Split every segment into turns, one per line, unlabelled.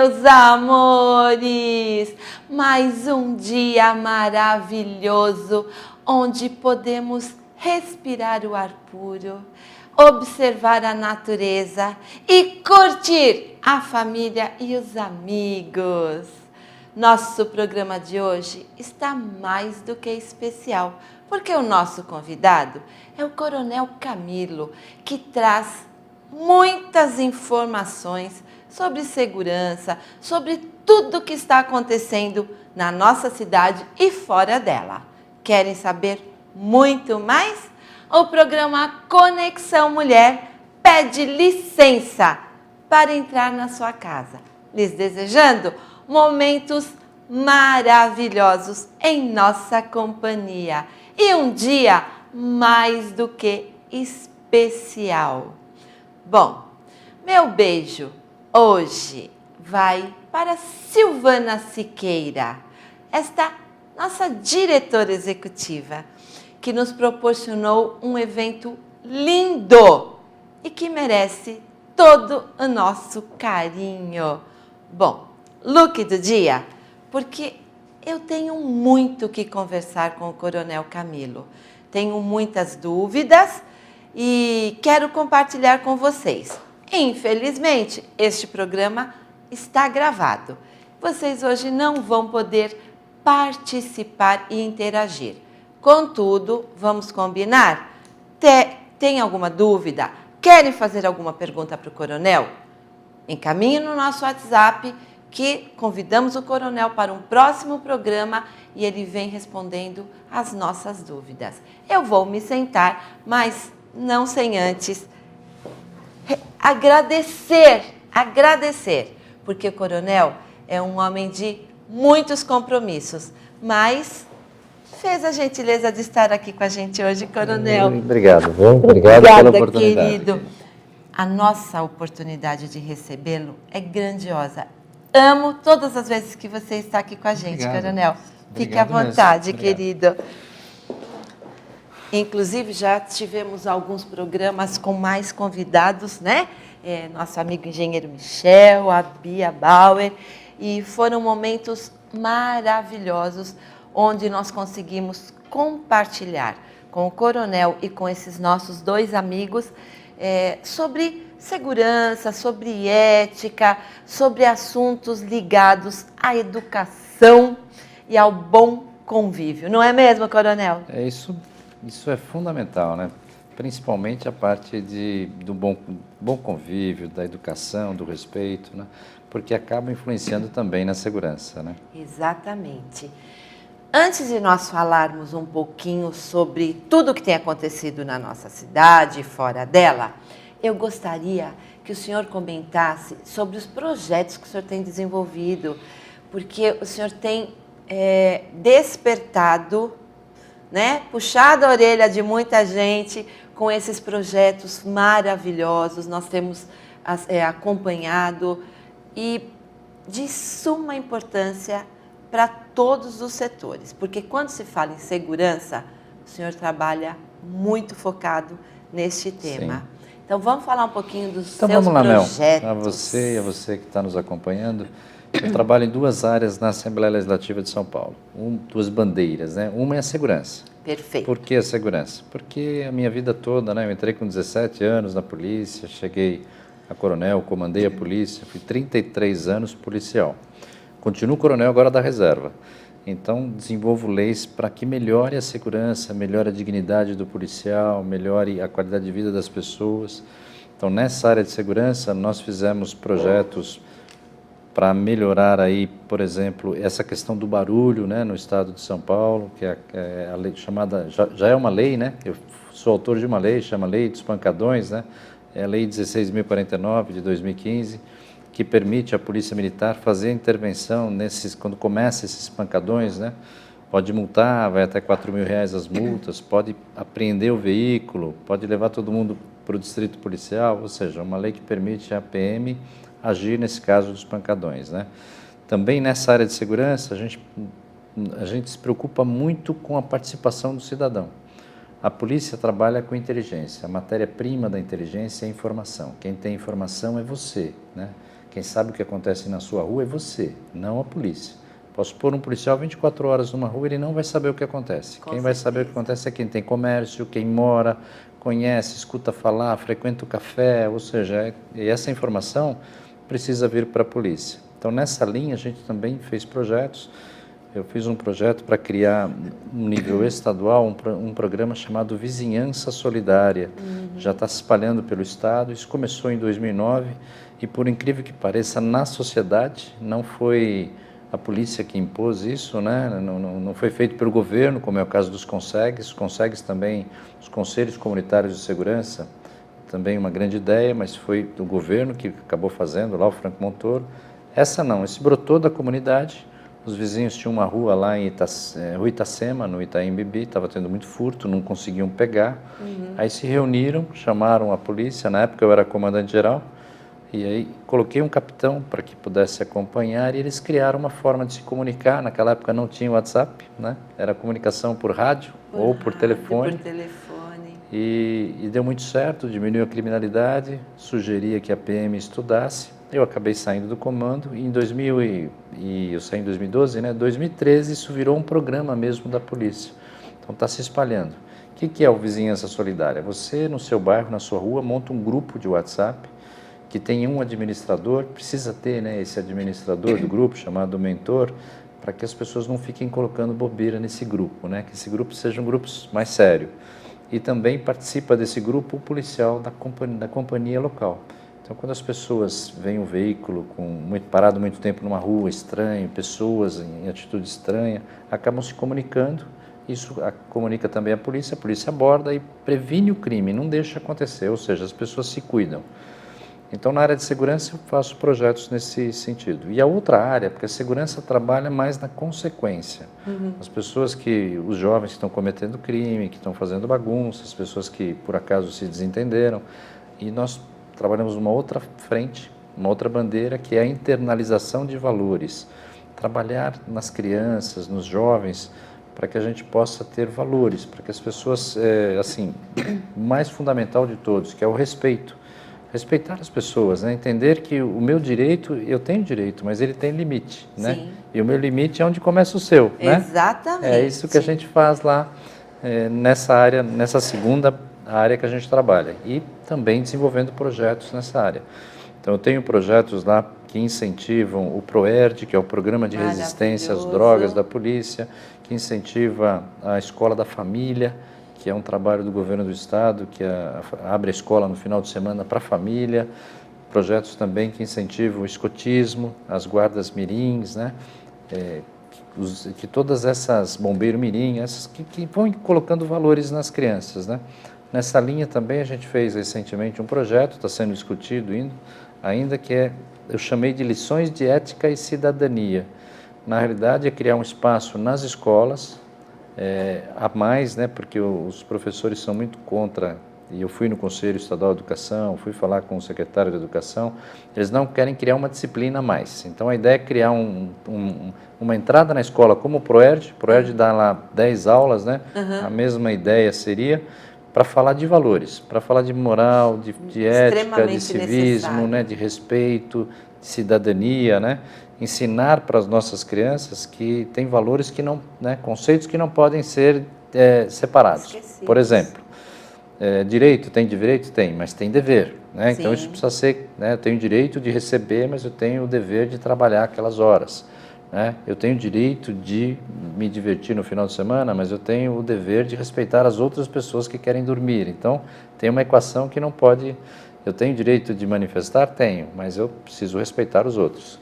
meus amores! Mais um dia maravilhoso onde podemos respirar o ar puro, observar a natureza e curtir a família e os amigos. Nosso programa de hoje está mais do que especial, porque o nosso convidado é o Coronel Camilo, que traz muitas informações sobre segurança, sobre tudo o que está acontecendo na nossa cidade e fora dela. Querem saber muito mais? O programa Conexão Mulher pede licença para entrar na sua casa, lhes desejando momentos maravilhosos em nossa companhia e um dia mais do que especial. Bom, meu beijo hoje vai para Silvana Siqueira, esta nossa diretora executiva, que nos proporcionou um evento lindo e que merece todo o nosso carinho. Bom, look do dia, porque eu tenho muito que conversar com o Coronel Camilo. Tenho muitas dúvidas e quero compartilhar com vocês. Infelizmente, este programa está gravado. Vocês hoje não vão poder participar e interagir. Contudo, vamos combinar? Tem alguma dúvida? Querem fazer alguma pergunta para o Coronel? Encaminhe no nosso WhatsApp que convidamos o Coronel para um próximo programa e ele vem respondendo as nossas dúvidas. Eu vou me sentar, mas não sem antes agradecer, porque o Coronel é um homem de muitos compromissos, mas fez a gentileza de estar aqui com a gente hoje, Coronel.
Obrigado, viu? Obrigado pela oportunidade.
Querido. A nossa oportunidade de recebê-lo é grandiosa. Amo todas as vezes que você está aqui com a gente, obrigado. Coronel. Fique à vontade, querido. Inclusive, já tivemos alguns programas com mais convidados, né? Nosso amigo engenheiro Michel, a Bia Bauer, e foram momentos maravilhosos onde nós conseguimos compartilhar com o Coronel e com esses nossos dois amigos sobre segurança, sobre ética, sobre assuntos ligados à educação e ao bom convívio. Não é mesmo, Coronel?
Isso é fundamental, né? Principalmente a parte do bom convívio, da educação, do respeito, né? Porque acaba influenciando também na segurança, né?
Exatamente. Antes de nós falarmos um pouquinho sobre tudo o que tem acontecido na nossa cidade e fora dela, eu gostaria que o senhor comentasse sobre os projetos que o senhor tem desenvolvido, porque o senhor tem despertado, né, puxado a orelha de muita gente com esses projetos maravilhosos. Nós temos acompanhado e de suma importância para todos os setores, porque quando se fala em segurança, o senhor trabalha muito focado neste tema.
Sim.
Então, vamos falar um pouquinho dos seus
vamos lá,
projetos.
Mel. A você e a você que está nos acompanhando. Eu trabalho em duas áreas na Assembleia Legislativa de São Paulo. Duas bandeiras, né? Uma é a segurança.
Perfeito.
Por que a segurança? Porque a minha vida toda, né? Eu entrei com 17 anos na polícia, cheguei a coronel, comandei a polícia, fui 33 anos policial. Continuo coronel agora da reserva. Então, desenvolvo leis para que melhore a segurança, melhore a dignidade do policial, melhore a qualidade de vida das pessoas. Então, nessa área de segurança, nós fizemos projetos para melhorar aí, por exemplo, essa questão do barulho, né, no estado de São Paulo, que é a lei chamada, já é uma lei, né? Eu sou autor de uma lei, chama Lei dos Pancadões, né? É a Lei 16.049 de 2015, que permite à Polícia Militar fazer intervenção quando começa esses pancadões, né? Pode multar, vai até R$4.000 as multas, pode apreender o veículo, pode levar todo mundo para o distrito policial, ou seja, uma lei que permite à PM agir nesse caso dos pancadões, né? Também nessa área de segurança, a gente se preocupa muito com a participação do cidadão. A polícia trabalha com inteligência, a matéria-prima da inteligência é a informação. Quem tem informação é você, né? Quem sabe o que acontece na sua rua é você, não a polícia. Posso pôr um policial 24 horas numa rua, ele não vai saber o que acontece. Quem vai saber o que acontece é quem tem comércio, quem mora, conhece, escuta falar, frequenta o café, ou seja, e essa informação precisa vir para a polícia. Então, nessa linha, a gente também fez projetos. Eu fiz um projeto para criar, no nível estadual, um programa chamado Vizinhança Solidária. Já está se espalhando pelo Estado. Isso começou em 2009 e, por incrível que pareça, na sociedade, não foi a polícia que impôs isso, né? Não foi feito pelo governo, como é o caso dos CONSEGs. Os CONSEGs também, os Conselhos Comunitários de Segurança, também uma grande ideia, mas foi do governo que acabou fazendo, lá o Franco Montoro. Essa não, esse brotou da comunidade. Os vizinhos tinham uma rua lá em Rua Itacema, no Itaim Bibi, estava tendo muito furto, não conseguiam pegar. Aí se reuniram, chamaram a polícia, na época eu era comandante-geral, e aí coloquei um capitão para que pudesse acompanhar e eles criaram uma forma de se comunicar. Naquela época não tinha WhatsApp, né? Era comunicação por rádio ou por telefone.
Por telefone.
E deu muito certo, diminuiu a criminalidade, sugeria que a PM estudasse. Eu acabei saindo do comando e eu saí em 2012, né? 2013 isso virou um programa mesmo da polícia. Então está se espalhando. O que é o Vizinhança Solidária? Você no seu bairro, na sua rua, monta um grupo de WhatsApp que tem um administrador, precisa ter, né, esse administrador do grupo chamado mentor, para que as pessoas não fiquem colocando bobeira nesse grupo, né? Que esse grupo seja um grupo mais sério. E também participa desse grupo o policial da companhia local. Então, quando as pessoas veem um veículo parado muito tempo numa rua, estranho, pessoas em atitude estranha, acabam se comunicando. Isso comunica também a polícia aborda e previne o crime, não deixa acontecer, ou seja, as pessoas se cuidam. Então, na área de segurança, eu faço projetos nesse sentido. E a outra área, porque a segurança trabalha mais na consequência. As pessoas os jovens que estão cometendo crime, que estão fazendo bagunça, as pessoas que, por acaso, se desentenderam. E nós trabalhamos uma outra frente, uma outra bandeira, que é a internalização de valores. Trabalhar nas crianças, nos jovens, para que a gente possa ter valores, para que as pessoas, o mais fundamental de todos, que é o respeito. Respeitar as pessoas, né? Entender que o meu direito, eu tenho direito, mas ele tem limite, né?
Sim.
E o meu limite é onde começa o seu, né?
Exatamente.
É isso que a gente faz lá nessa área, nessa segunda área que a gente trabalha. E também desenvolvendo projetos nessa área. Então, eu tenho projetos lá que incentivam o PROERD, que é o Programa de Resistência às Drogas da Polícia, que incentiva a Escola da Família, que é um trabalho do governo do estado, que abre a escola no final de semana para a família, projetos também que incentivam o escotismo, as guardas mirins, né? Que todas essas bombeiros mirim, essas que vão colocando valores nas crianças, né? Nessa linha também a gente fez recentemente um projeto, está sendo discutido ainda, que eu chamei de lições de ética e cidadania. Na realidade é criar um espaço nas escolas, a mais, né, porque os professores são muito contra, e eu fui no Conselho Estadual de Educação, fui falar com o secretário de Educação, eles não querem criar uma disciplina a mais. Então, a ideia é criar uma entrada na escola como o PROERD dá lá 10 aulas, né? A mesma ideia seria para falar de valores, para falar de moral, de ética, de civismo, né, de respeito, de cidadania, né? Ensinar para as nossas crianças que tem valores que não, né, conceitos que não podem ser separados. Esquecidos. Por exemplo, direito, tem, mas tem dever, né? Então isso precisa ser, né, eu tenho direito de receber, mas eu tenho o dever de trabalhar aquelas horas, né? Eu tenho direito de me divertir no final de semana, mas eu tenho o dever de respeitar as outras pessoas que querem dormir. Então tem uma equação que não pode, eu tenho direito de manifestar? Tenho, mas eu preciso respeitar os outros.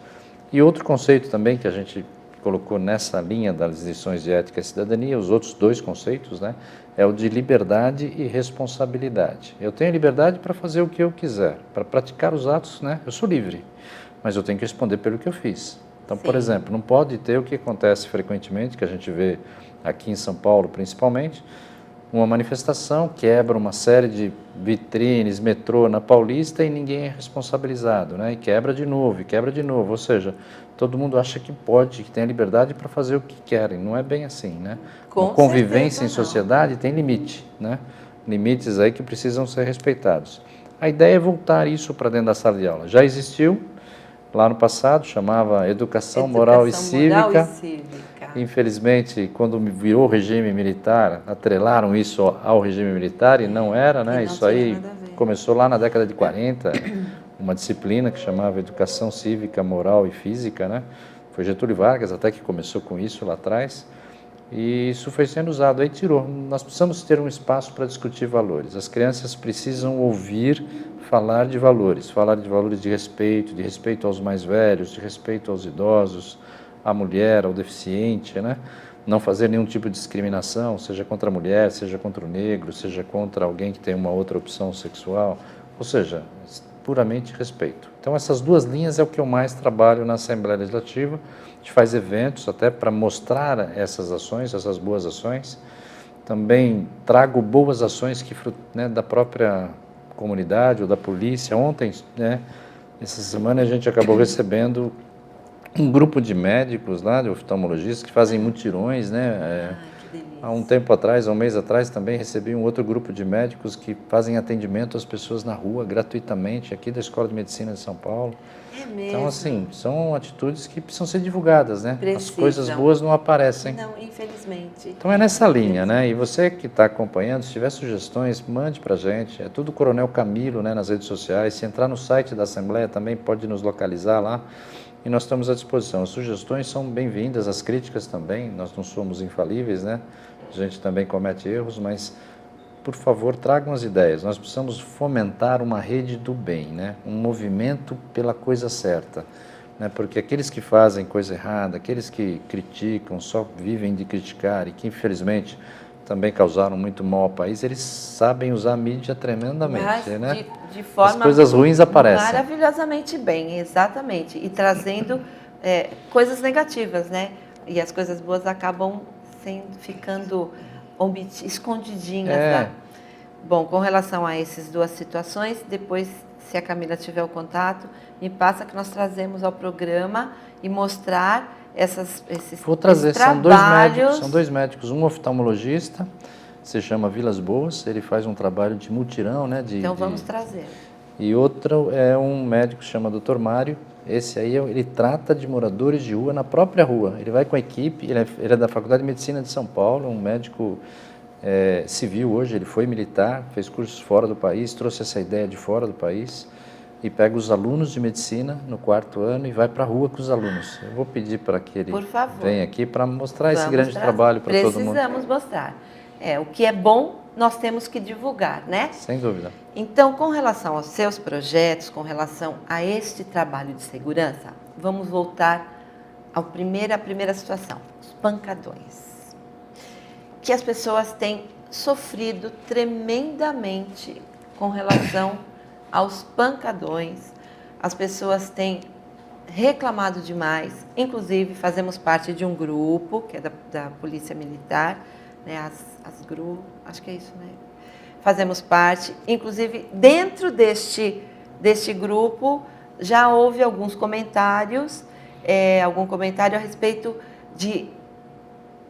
E outro conceito também que a gente colocou nessa linha das lições de ética e cidadania, os outros dois conceitos, né, é o de liberdade e responsabilidade. Eu tenho liberdade para fazer o que eu quiser, para praticar os atos, né, eu sou livre, mas eu tenho que responder pelo que eu fiz. Então, por exemplo, não pode ter o que acontece frequentemente, que a gente vê aqui em São Paulo principalmente, uma manifestação, quebra uma série de vitrines, metrô na Paulista e ninguém é responsabilizado, né? E quebra de novo, ou seja, todo mundo acha que pode, que tem a liberdade para fazer o que querem, não é bem assim, né? Uma convivência em sociedade tem limite, né? Limites aí que precisam ser respeitados. A ideia é voltar isso para dentro da sala de aula. Já existiu lá no passado, chamava Educação Moral e Cívica.
Moral e Cívica.
Infelizmente, quando virou o regime militar, atrelaram isso ao regime militar e não era, né? Isso aí começou lá na década de 40, uma disciplina que chamava Educação Cívica, Moral e Física, né? Foi Getúlio Vargas até que começou com isso lá atrás. E isso foi sendo usado, aí tirou. Nós precisamos ter um espaço para discutir valores. As crianças precisam ouvir falar de valores de respeito aos mais velhos, de respeito aos idosos, à mulher, ao deficiente, né? Não fazer nenhum tipo de discriminação, seja contra a mulher, seja contra o negro, seja contra alguém que tem uma outra opção sexual, ou seja, puramente respeito. Então essas duas linhas é o que eu mais trabalho na Assembleia Legislativa. A gente faz eventos até para mostrar essas ações, essas boas ações. Também trago boas ações que, né, da própria comunidade ou da polícia. Ontem, né, essa semana a gente acabou recebendo um grupo de médicos lá, de oftalmologistas, que fazem mutirões, né? Há um tempo atrás, há um mês atrás, também recebi um outro grupo de médicos que fazem atendimento às pessoas na rua, gratuitamente, aqui da Escola de Medicina de São Paulo.
É mesmo?
Então, assim, são atitudes que precisam ser divulgadas, né?
Precisam.
As coisas boas não aparecem.
Não, infelizmente.
Então é nessa linha, né? E você que está acompanhando, se tiver sugestões, mande para a gente. É tudo Coronel Camilo, né, nas redes sociais. Se entrar no site da Assembleia também pode nos localizar lá. E nós estamos à disposição. As sugestões são bem-vindas, as críticas também. Nós não somos infalíveis, né? A gente também comete erros, mas, por favor, tragam as ideias. Nós precisamos fomentar uma rede do bem, né? Um movimento pela coisa certa, né? Porque aqueles que fazem coisa errada, aqueles que criticam, só vivem de criticar e que, infelizmente, também causaram muito mal ao país, eles sabem usar a mídia tremendamente, né?
De forma
as coisas ruins aparecem.
Maravilhosamente bem, exatamente. E trazendo coisas negativas, né? E as coisas boas acabam ficando escondidinhas. Né? Bom, com relação a essas duas situações, depois, se a Camila tiver o contato, me passa que nós trazemos ao programa e mostrar esses
Vou trazer,
trabalhos.
são dois médicos, um oftalmologista, se chama Vilas Boas, ele faz um trabalho de mutirão, né?
Então vamos trazer.
E outro é um médico que chama Dr. Mário, esse aí ele trata de moradores de rua na própria rua, ele vai com a equipe, ele é da Faculdade de Medicina de São Paulo, um médico civil hoje, ele foi militar, fez cursos fora do país, trouxe essa ideia de fora do país, e pega os alunos de medicina no 4º ano e vai para a rua com os alunos. Eu vou pedir para que ele venha aqui para mostrar esse grande trabalho para todo mundo.
Precisamos mostrar. O que é bom, nós temos que divulgar, né?
Sem dúvida.
Então, com relação aos seus projetos, com relação a este trabalho de segurança, vamos voltar à primeira situação, os pancadões. Que as pessoas têm sofrido tremendamente com relação aos pancadões, as pessoas têm reclamado demais, inclusive fazemos parte de um grupo, que é da Polícia Militar, né, as GRU, acho que é isso, né? Fazemos parte, inclusive dentro deste grupo já houve alguns comentários, algum comentário a respeito de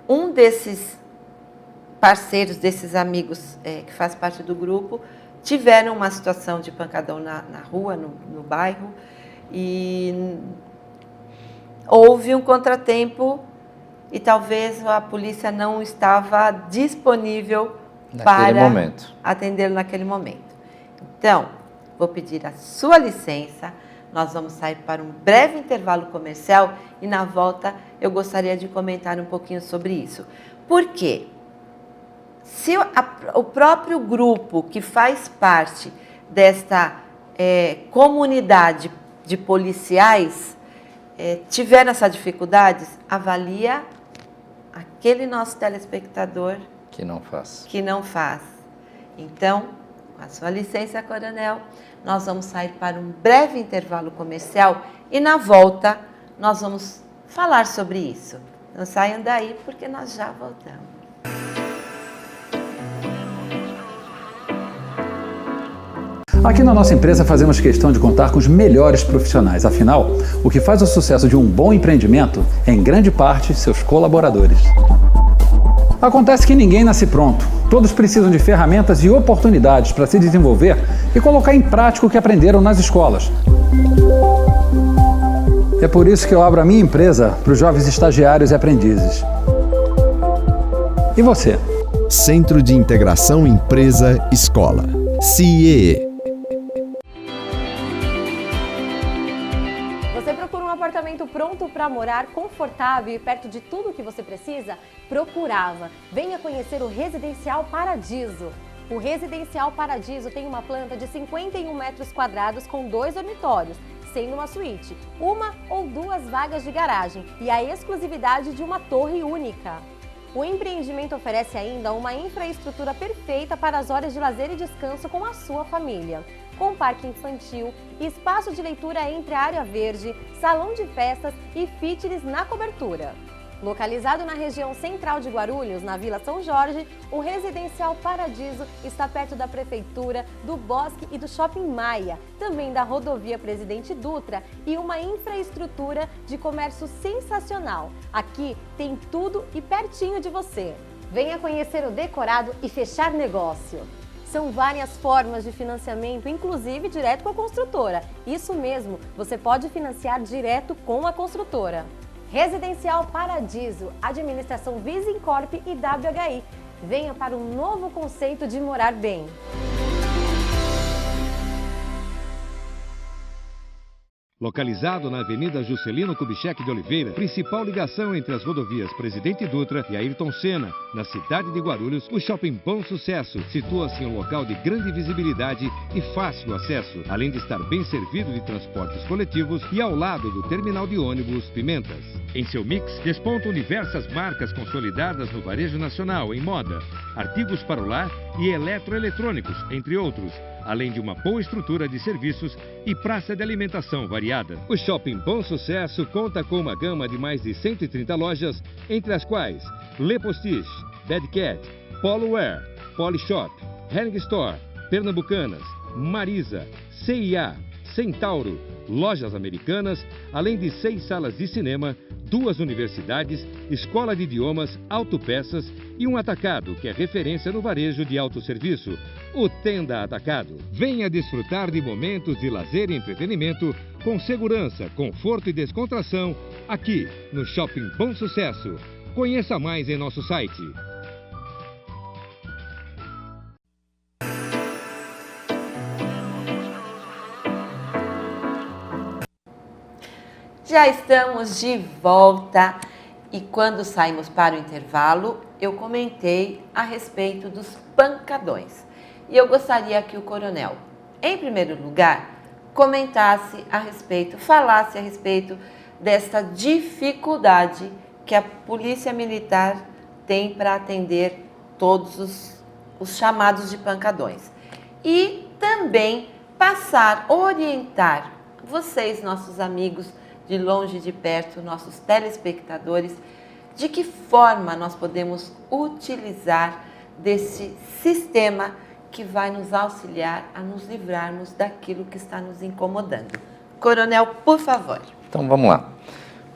um desses parceiros, desses amigos que faz parte do grupo, tiveram uma situação de pancadão na rua, no bairro, e houve um contratempo e talvez a polícia não estava disponível para atender naquele momento. Então, vou pedir a sua licença, nós vamos sair para um breve intervalo comercial e na volta eu gostaria de comentar um pouquinho sobre isso. Por quê? Se o próprio grupo que faz parte desta comunidade de policiais tiver essas dificuldades, avalia aquele nosso telespectador
que não faz.
Então, com a sua licença, Coronel, nós vamos sair para um breve intervalo comercial e na volta nós vamos falar sobre isso. Não saiam daí porque nós já voltamos.
Aqui na nossa empresa fazemos questão de contar com os melhores profissionais. Afinal, o que faz o sucesso de um bom empreendimento é, em grande parte, seus colaboradores. Acontece que ninguém nasce pronto. Todos precisam de ferramentas e oportunidades para se desenvolver e colocar em prática o que aprenderam nas escolas. É por isso que eu abro a minha empresa para os jovens estagiários e aprendizes. E você?
Centro de Integração Empresa-Escola, CIEE.
Você procura um apartamento pronto para morar, confortável e perto de tudo o que você precisa? Procurava. Venha conhecer o Residencial Paradiso. O Residencial Paradiso tem uma planta de 51 metros quadrados com 2 dormitórios, sendo uma suíte, uma ou 2 vagas de garagem e a exclusividade de uma torre única. O empreendimento oferece ainda uma infraestrutura perfeita para as horas de lazer e descanso com a sua família. Com parque infantil, espaço de leitura entre a área verde, salão de festas e fitness na cobertura. Localizado na região central de Guarulhos, na Vila São Jorge, o Residencial Paradiso está perto da Prefeitura, do Bosque e do Shopping Maia, também da Rodovia Presidente Dutra e uma infraestrutura de comércio sensacional. Aqui tem tudo e pertinho de você. Venha conhecer o decorado e fechar negócio. São várias formas de financiamento, inclusive direto com a construtora. Isso mesmo, você pode financiar direto com a construtora. Residencial Paradiso, administração Visincorp e WHI. Venha para um novo conceito de morar bem.
Localizado na Avenida Juscelino Kubitschek de Oliveira, principal ligação entre as rodovias Presidente Dutra e Ayrton Senna, na cidade de Guarulhos, o Shopping Bom Sucesso situa-se em um local de grande visibilidade e fácil acesso, além de estar bem servido de transportes coletivos e ao lado do terminal de ônibus Pimentas. Em seu mix, despontam diversas marcas consolidadas no varejo nacional em moda, artigos para o lar e eletroeletrônicos, entre outros, além de uma boa estrutura de serviços e praça de alimentação variada. O Shopping Bom Sucesso conta com uma gama de mais de 130 lojas, entre as quais Le Postiche, Bad Cat, Polo Wear, Polishop, Hering Store, Pernambucanas, Marisa, CIA, Centauro, lojas americanas, além de 6 salas de cinema, 2 universidades, escola de idiomas, autopeças e um atacado que é referência no varejo de autosserviço, o Tenda Atacado. Venha desfrutar de momentos de lazer e entretenimento com segurança, conforto e descontração aqui no Shopping Bom Sucesso. Conheça mais em nosso site.
Já estamos de volta e quando saímos para o intervalo, eu comentei a respeito dos pancadões. E eu gostaria que o coronel, em primeiro lugar, comentasse a respeito, falasse a respeito desta dificuldade que a Polícia Militar tem para atender todos os chamados de pancadões. E também passar, orientar vocês, nossos amigos, de longe e de perto, nossos telespectadores, de que forma nós podemos utilizar desse sistema que vai nos auxiliar a nos livrarmos daquilo que está nos incomodando. Coronel, por favor.
Então vamos lá.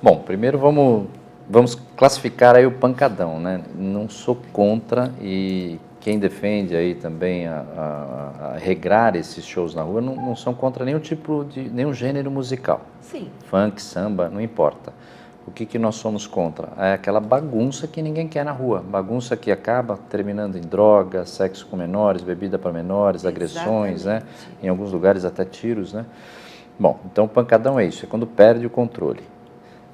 Bom, primeiro vamos classificar aí o pancadão, né? Não sou contra e quem defende aí também a regrar esses shows na rua não são contra nenhum tipo de, nenhum gênero musical.
Sim.
Funk, samba, não importa. O que nós somos contra? É aquela bagunça que ninguém quer na rua. Bagunça que acaba terminando em droga, sexo com menores, bebida para menores, agressões, né? Em alguns lugares até tiros, né? Bom, então o pancadão é isso, é quando perde o controle.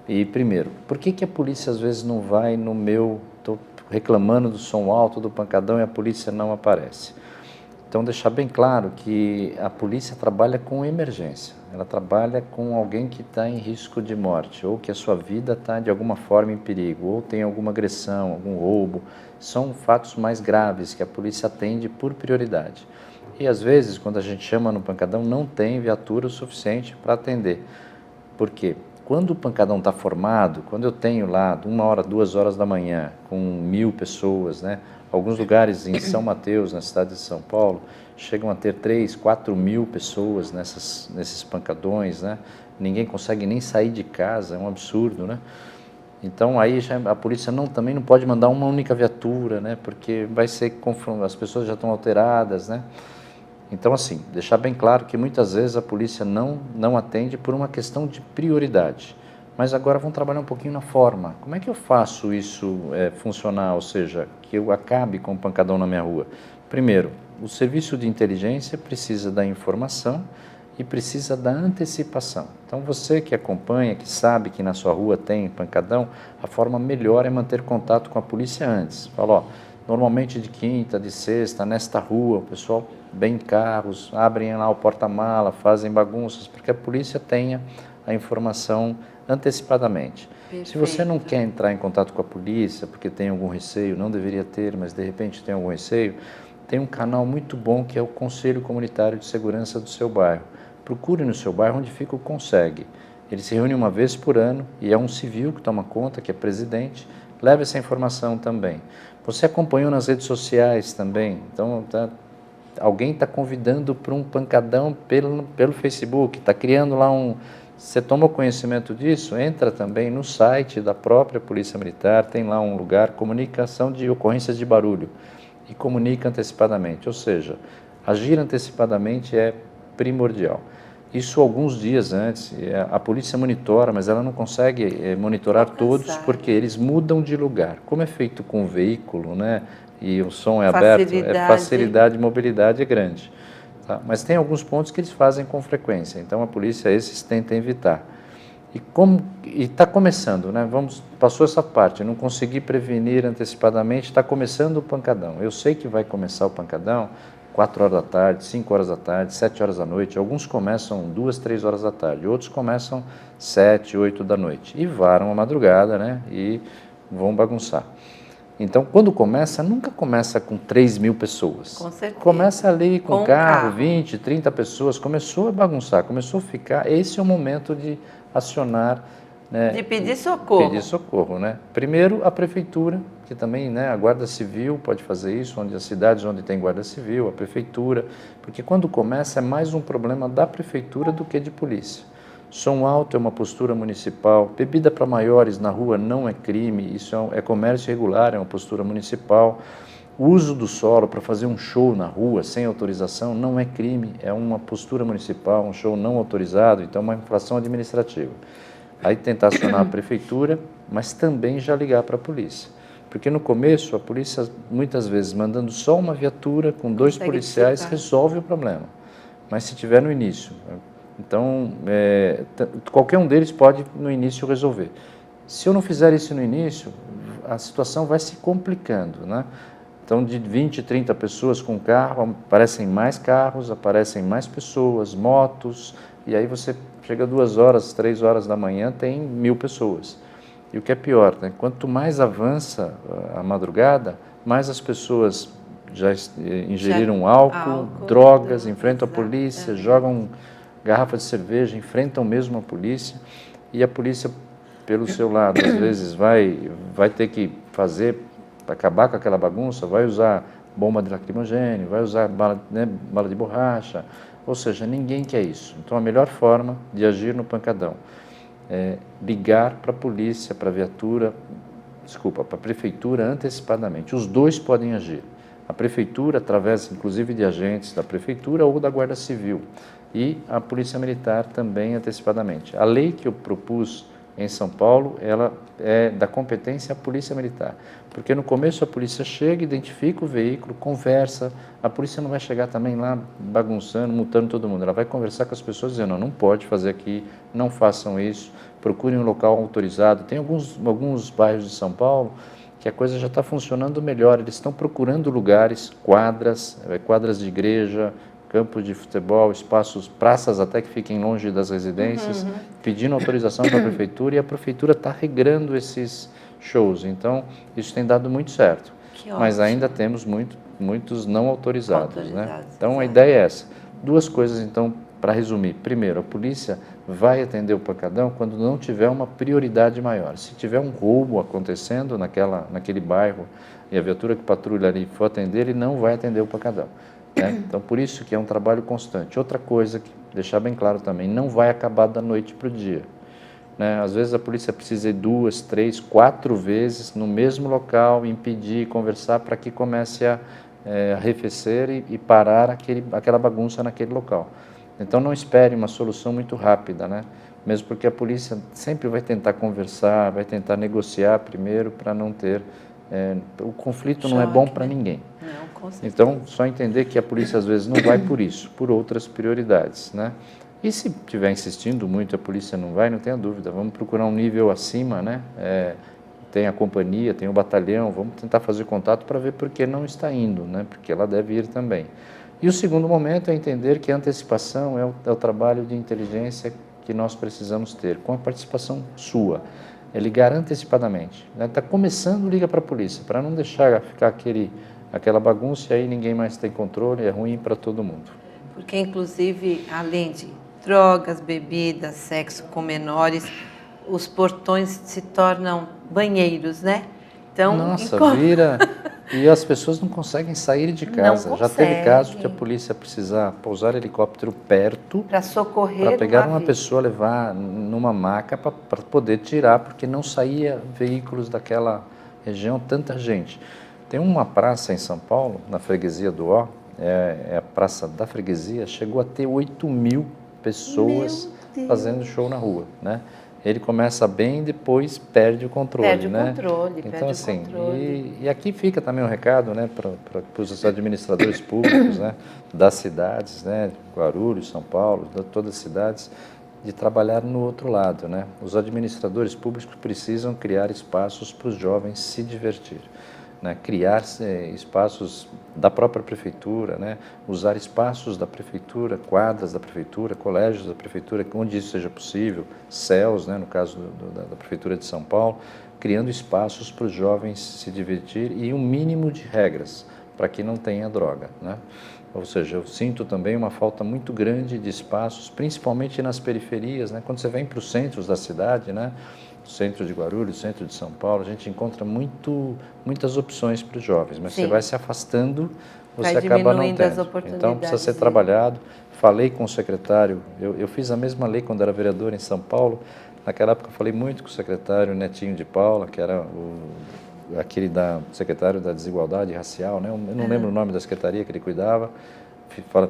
E primeiro, por que a polícia às vezes não vai no meu... Estou reclamando do som alto do pancadão e a polícia não aparece. Então, deixar bem claro que a polícia trabalha com emergência. Ela trabalha com alguém que está em risco de morte, ou que a sua vida está de alguma forma em perigo, ou tem alguma agressão, algum roubo. São fatos mais graves que a polícia atende por prioridade. E, às vezes, quando a gente chama no pancadão, não tem viatura o suficiente para atender. Por quê? Quando o pancadão está formado, quando eu tenho lá 1 hora, 2 horas da manhã, com 1.000 pessoas, né? Alguns lugares em São Mateus, na cidade de São Paulo, chegam a ter 3, 4 mil pessoas nesses pancadões, né? Ninguém consegue nem sair de casa, é um absurdo, né? Então aí a polícia também não pode mandar uma única viatura, né? Porque vai ser as pessoas já estão alteradas, né? Então, assim, deixar bem claro que muitas vezes a polícia não atende por uma questão de prioridade. Mas agora vamos trabalhar um pouquinho na forma. Como é que eu faço isso funcionar, ou seja, que eu acabe com o pancadão na minha rua? Primeiro, o serviço de inteligência precisa da informação e precisa da antecipação. Então, você que acompanha, que sabe que na sua rua tem pancadão, a forma melhor é manter contato com a polícia antes. Fala, ó, normalmente de quinta, de sexta, nesta rua, o pessoal vem em carros, abrem lá o porta-mala, fazem bagunças, porque a polícia tenha a informação antecipadamente.
Perfeito.
Se você não quer entrar em contato com a polícia, porque tem algum receio, não deveria ter, mas de repente tem algum receio, tem um canal muito bom que é o Conselho Comunitário de Segurança do seu bairro. Procure no seu bairro onde fica o CONSEG. Ele se reúne uma vez por ano e é um civil que toma conta, que é presidente, leva essa informação também. Você acompanhou nas redes sociais também, então alguém está convidando para um pancadão pelo Facebook, está criando lá Você toma conhecimento disso, entra também no site da própria Polícia Militar, tem lá um lugar, comunicação de ocorrências de barulho, e comunica antecipadamente, ou seja, agir antecipadamente é primordial. Isso alguns dias antes, a polícia monitora, mas ela não consegue monitorar todos porque eles mudam de lugar. Como é feito com o veículo, né, e o som é aberto, facilidade de mobilidade é grande. Tá? Mas tem alguns pontos que eles fazem com frequência, então a polícia esses tenta evitar. E está começando, né? Passou essa parte, não consegui prevenir antecipadamente, está começando o pancadão. Eu sei que vai começar o pancadão 4 horas da tarde, 5 horas da tarde, 7 horas da noite. Alguns começam 2, 3 horas da tarde, outros começam 7, 8 da noite. E varam a madrugada, né? E vão bagunçar. Então, quando começa, nunca começa com 3.000 pessoas.
Com certeza.
Começa ali com carro, 20, 30 pessoas. Começou a bagunçar, começou a ficar... Esse é o momento de acionar... Né,
de pedir socorro.
Pedir socorro, né? Primeiro, a prefeitura, que também, né, a Guarda Civil pode fazer isso, as cidades onde tem Guarda Civil, a prefeitura, porque quando começa é mais um problema da prefeitura do que de polícia. Som alto é uma postura municipal, bebida para maiores na rua não é crime, isso é comércio irregular, é uma postura municipal. O uso do solo para fazer um show na rua sem autorização não é crime, é uma postura municipal, um show não autorizado, então é uma infração administrativa. Aí tentar acionar a prefeitura, mas também já ligar para a polícia. Porque no começo a polícia, muitas vezes, mandando só uma viatura com 2 policiais, resolve o problema. Mas se tiver no início... Então, qualquer um deles pode, no início, resolver. Se eu não fizer isso no início, a situação vai se complicando, né? Então, de 20, 30 pessoas com carro, aparecem mais carros, aparecem mais pessoas, motos, e aí você chega 2 horas, 3 horas da manhã, tem 1.000 pessoas. E o que é pior, né? Quanto mais avança a madrugada, mais as pessoas já ingeriram álcool, drogas, enfrentam a polícia, jogam... garrafa de cerveja, enfrentam mesmo a polícia, e a polícia, pelo seu lado, às vezes vai ter que fazer, para acabar com aquela bagunça, vai usar bomba de lacrimogênio, vai usar bala de borracha, ou seja, ninguém quer isso. Então, a melhor forma de agir no pancadão é ligar para a polícia, para a viatura, para a prefeitura antecipadamente. Os dois podem agir. A prefeitura, através, inclusive, de agentes da prefeitura ou da Guarda Civil, e a Polícia Militar também antecipadamente. A lei que eu propus em São Paulo, ela é da competência à Polícia Militar, porque no começo a polícia chega, identifica o veículo, conversa, a polícia não vai chegar também lá bagunçando, multando todo mundo, ela vai conversar com as pessoas dizendo, não pode fazer aqui, não façam isso, procurem um local autorizado. Tem alguns bairros de São Paulo que a coisa já está funcionando melhor, eles estão procurando lugares, quadras de igreja, campos de futebol, espaços, praças até que fiquem longe das residências, pedindo autorização para a prefeitura, e a prefeitura está regrando esses shows. Então, isso tem dado muito certo. Mas ainda temos muitos não autorizados. Né? Então, a ideia é essa. 2 coisas, então, para resumir. Primeiro, a polícia vai atender o pancadão quando não tiver uma prioridade maior. Se tiver um roubo acontecendo naquele bairro e a viatura que patrulha ali for atender, ele não vai atender o pancadão. Então, por isso que é um trabalho constante. Outra coisa, que deixar bem claro também, não vai acabar da noite para o dia. Né? Às vezes a polícia precisa ir 2, 3, 4 vezes no mesmo local, impedir, conversar para que comece a arrefecer e parar aquela bagunça naquele local. Então não espere uma solução muito rápida, né? Mesmo porque a polícia sempre vai tentar conversar, vai tentar negociar primeiro para não ter... o conflito não é bom para ninguém.
Não, com certeza.
Então, só entender que a polícia às vezes não vai por isso, por outras prioridades, né? E se estiver insistindo muito, a polícia não vai, não tenha dúvida, vamos procurar um nível acima, né? Tem a companhia, tem o batalhão, vamos tentar fazer contato para ver por que não está indo, né? Porque ela deve ir também. E o segundo momento é entender que a antecipação é o trabalho de inteligência que nós precisamos ter, com a participação sua. É ligar antecipadamente. Está começando, liga para a polícia, para não deixar ficar aquela bagunça e aí ninguém mais tem controle, é ruim para todo mundo.
Porque, inclusive, além de drogas, bebidas, sexo com menores, os portões se tornam banheiros, né? Então,
nossa, vira... E as pessoas não conseguem sair de casa. Já teve caso que a polícia precisar pousar helicóptero perto
para socorrer,
para pegar uma pessoa, levar numa maca para poder tirar, porque não saía veículos daquela região, tanta gente. Tem uma praça em São Paulo, na freguesia do Ó, é a praça da freguesia, chegou a ter 8.000 pessoas fazendo show na rua, né? Ele começa bem, depois perde o controle,
perde
né?
O controle,
então,
perde
assim,
o controle.
E aqui fica também um recado, né, para os administradores públicos, né, das cidades, né, Guarulhos, São Paulo, de todas as cidades, de trabalhar no outro lado, né? Os administradores públicos precisam criar espaços para os jovens se divertir, né? Criar espaços da própria prefeitura, né? Usar espaços da prefeitura, quadras da prefeitura, colégios da prefeitura, onde isso seja possível, CELS, né? No caso da prefeitura de São Paulo, criando espaços para os jovens se divertir e um mínimo de regras para que não tenha droga, né? Ou seja, eu sinto também uma falta muito grande de espaços, principalmente nas periferias, né? Quando você vem para os centros da cidade, né? Centro de Guarulhos, centro de São Paulo, a gente encontra muitas opções para os jovens, mas você vai se afastando, você acaba não tendo. Então precisa ser trabalhado. Falei com o secretário, eu fiz a mesma lei quando era vereador em São Paulo. Naquela época eu falei muito com o secretário Netinho de Paula, que era aquele secretário da Desigualdade Racial, né? Eu não lembro o nome da secretaria que ele cuidava.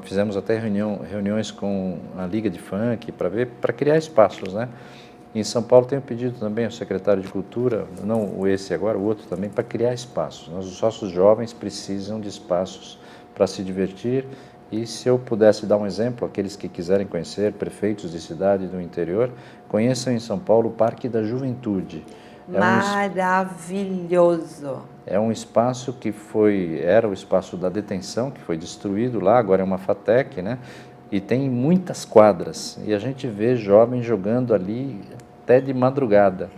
Fizemos até reuniões com a Liga de Funk para criar espaços, né? Em São Paulo tenho pedido também ao secretário de Cultura, não esse agora, o outro também, para criar espaços. Os nossos jovens precisam de espaços para se divertir e se eu pudesse dar um exemplo, aqueles que quiserem conhecer, prefeitos de cidade do interior, conheçam em São Paulo o Parque da Juventude.
Maravilhoso!
É um espaço que era o espaço da detenção, que foi destruído lá, agora é uma FATEC, né? E tem muitas quadras, e a gente vê jovens jogando ali até de madrugada,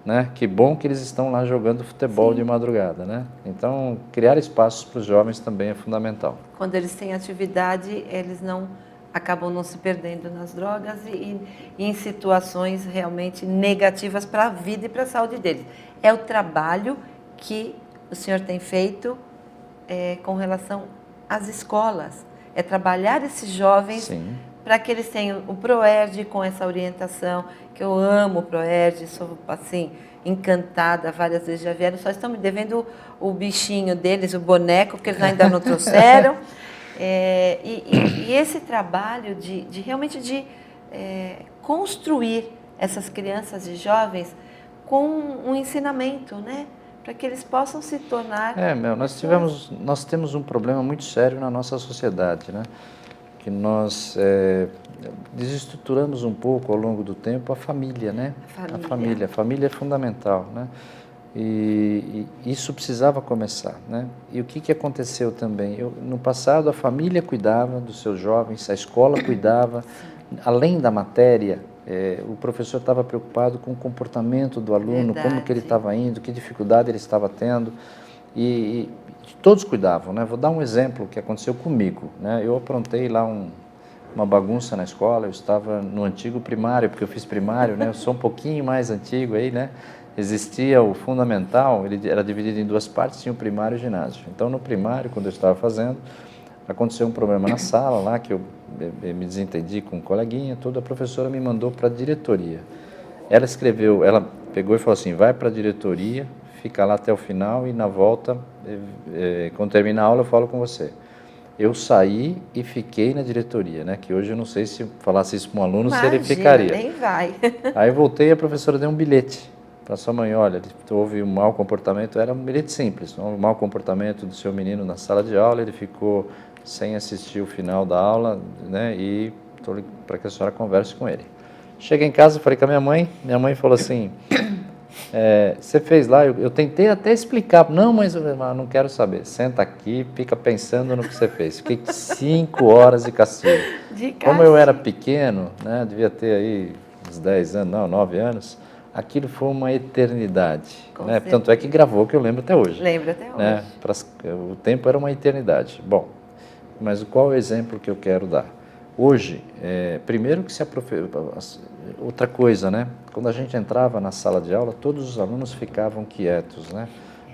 né? Que bom que eles estão lá jogando futebol de madrugada, né? Então, criar espaços para os jovens também é fundamental.
Quando eles têm atividade, eles acabam não se perdendo nas drogas e em situações realmente negativas para a vida e para a saúde deles. É o trabalho que o senhor tem feito com relação às escolas. É trabalhar esses jovens para que eles tenham o ProERD com essa orientação, que eu amo o ProERD, sou assim, encantada, várias vezes já vieram, só estão me devendo o bichinho deles, o boneco, porque eles ainda não trouxeram. E esse trabalho de realmente construir essas crianças e jovens com um ensinamento, né? Para que eles possam se tornar...
nós temos um problema muito sério na nossa sociedade, né? Que nós desestruturamos um pouco ao longo do tempo a família, né? A família é fundamental, né? E isso precisava começar, né? E o que aconteceu também? No passado a família cuidava dos seus jovens, a escola cuidava, além da matéria, o professor estava preocupado com o comportamento do aluno, como que ele estava indo, que dificuldade ele estava tendo, e todos cuidavam, né? Vou dar um exemplo que aconteceu comigo, né? Eu aprontei lá uma bagunça na escola, eu estava no antigo primário, porque eu fiz primário, né? Eu sou um pouquinho mais antigo aí, né? Existia o fundamental, ele era dividido em duas partes, tinha o primário e o ginásio. Então, no primário, quando eu estava fazendo, aconteceu um problema na sala lá, que eu me desentendi com um coleguinha, a professora me mandou para a diretoria. Ela pegou e falou assim, vai para a diretoria, fica lá até o final e na volta, quando termina a aula, eu falo com você. Eu saí e fiquei na diretoria, né? Que hoje eu não sei se falasse isso para um aluno, se ele ficaria.
Nem vai.
Aí eu voltei e a professora deu um bilhete para sua mãe. Olha, houve um mau comportamento, era um bilhete simples, um mau comportamento do seu menino na sala de aula, ele ficou sem assistir o final da aula, né? E para que a senhora converse com ele. Cheguei em casa, falei com a minha mãe falou assim, você fez lá, eu tentei até explicar, não, mas eu não quero saber, senta aqui, fica pensando no que você fez. Fiquei 5 horas de castigo. Como eu era pequeno, né, devia ter aí uns 10 anos, não, 9 anos, aquilo foi uma eternidade. Né? Tanto é que gravou, que eu lembro até hoje.
Lembro até hoje.
Né? O tempo era uma eternidade. Bom, mas qual é o exemplo que eu quero dar? Hoje, primeiro que outra coisa, né? Quando a gente entrava na sala de aula, todos os alunos ficavam quietos, né?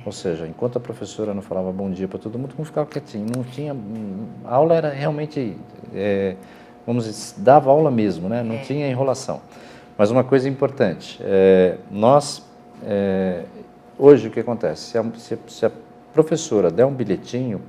Ou seja, enquanto a professora não falava bom dia para todo mundo ficava quietinho. Não tinha, a aula era realmente, vamos dizer, dava aula mesmo, né? Não tinha enrolação. Mas uma coisa importante, hoje o que acontece? Se a professora der um bilhetinho,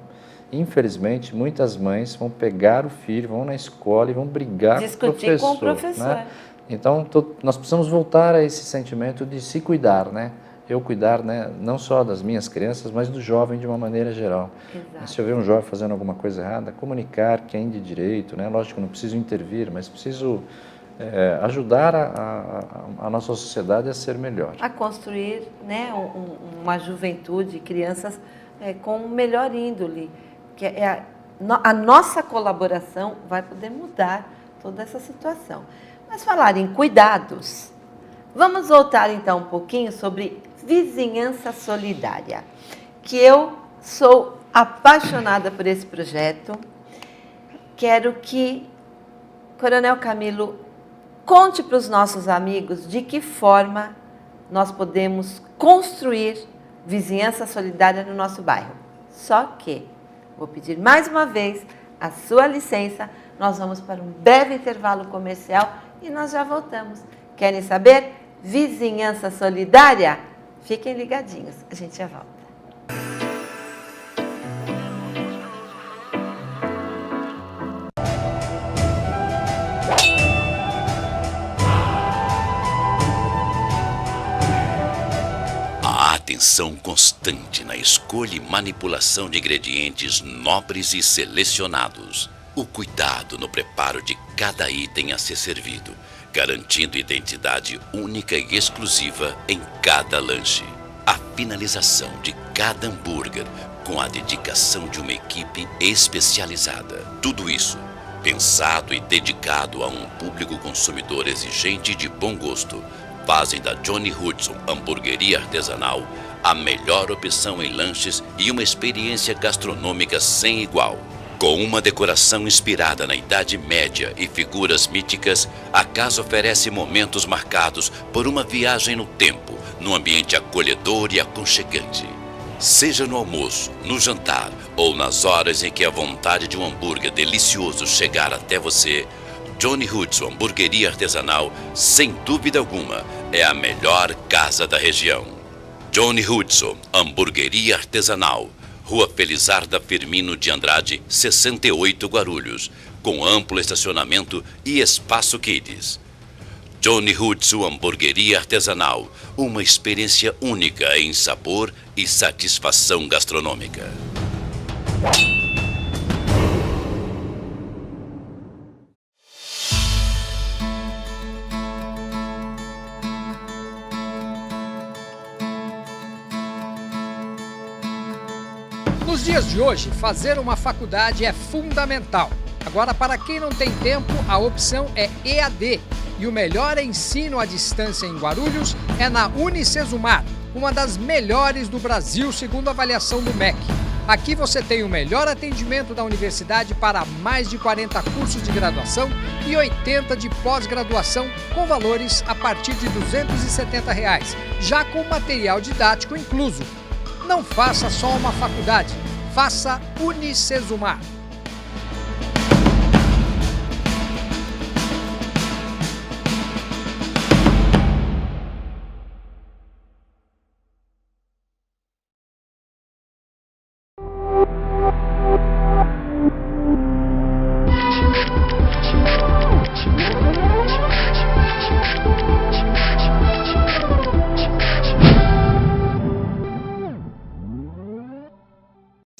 infelizmente, muitas mães vão pegar o filho, vão na escola e vão brigar
discutir com o professor.
Né? Então, nós precisamos voltar a esse sentimento de se cuidar, né? Eu cuidar, né, não só das minhas crianças, mas do jovem de uma maneira geral.
Exato.
Se eu ver um jovem fazendo alguma coisa errada, comunicar quem de direito, né? Lógico, não preciso intervir, mas preciso ajudar a nossa sociedade a ser melhor.
A construir, né, uma juventude, crianças com melhor índole, que a nossa colaboração vai poder mudar toda essa situação. Mas falar em cuidados, vamos voltar então um pouquinho sobre vizinhança solidária, que eu sou apaixonada por esse projeto. Quero que Coronel Camilo conte para os nossos amigos de que forma nós podemos construir vizinhança solidária no nosso bairro. Só que vou pedir mais uma vez a sua licença, nós vamos para um breve intervalo comercial e nós já voltamos. Querem saber? Vizinhança solidária? Fiquem ligadinhos, a gente já volta.
Atenção constante na escolha e manipulação de ingredientes nobres e selecionados. O cuidado no preparo de cada item a ser servido, garantindo identidade única e exclusiva em cada lanche. A finalização de cada hambúrguer com a dedicação de uma equipe especializada. Tudo isso pensado e dedicado a um público consumidor exigente e de bom gosto, fazem da Johnny Hudson Hamburgueria Artesanal a melhor opção em lanches e uma experiência gastronômica sem igual. Com uma decoração inspirada na Idade Média e figuras míticas, a casa oferece momentos marcados por uma viagem no tempo, num ambiente acolhedor e aconchegante. Seja no almoço, no jantar ou nas horas em que a vontade de um hambúrguer delicioso chegar até você, Johnny Hudson Hamburgueria Artesanal, sem dúvida alguma, é a melhor casa da região. Johnny Hudson Hamburgueria Artesanal, Rua Felizarda Firmino de Andrade, 68 Guarulhos, com amplo estacionamento e espaço kids. Johnny Hudson Hamburgueria Artesanal, uma experiência única em sabor e satisfação gastronômica.
Nos dias de hoje, fazer uma faculdade é fundamental. Agora, para quem não tem tempo, a opção é EAD. E o melhor ensino à distância em Guarulhos é na Unicesumar, uma das melhores do Brasil, segundo a avaliação do MEC. Aqui você tem o melhor atendimento da universidade para mais de 40 cursos de graduação e 80 de pós-graduação, com valores a partir de R$ 270, já com material didático incluso. Não faça só uma faculdade, faça Unicesumar.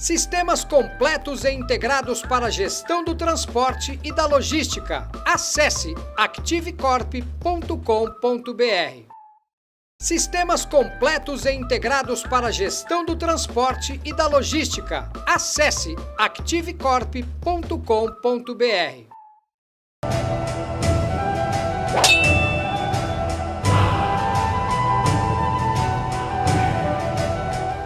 Sistemas completos e integrados para a gestão do transporte e da logística. Acesse activecorp.com.br. Sistemas completos e integrados para a gestão do transporte e da logística. Acesse activecorp.com.br.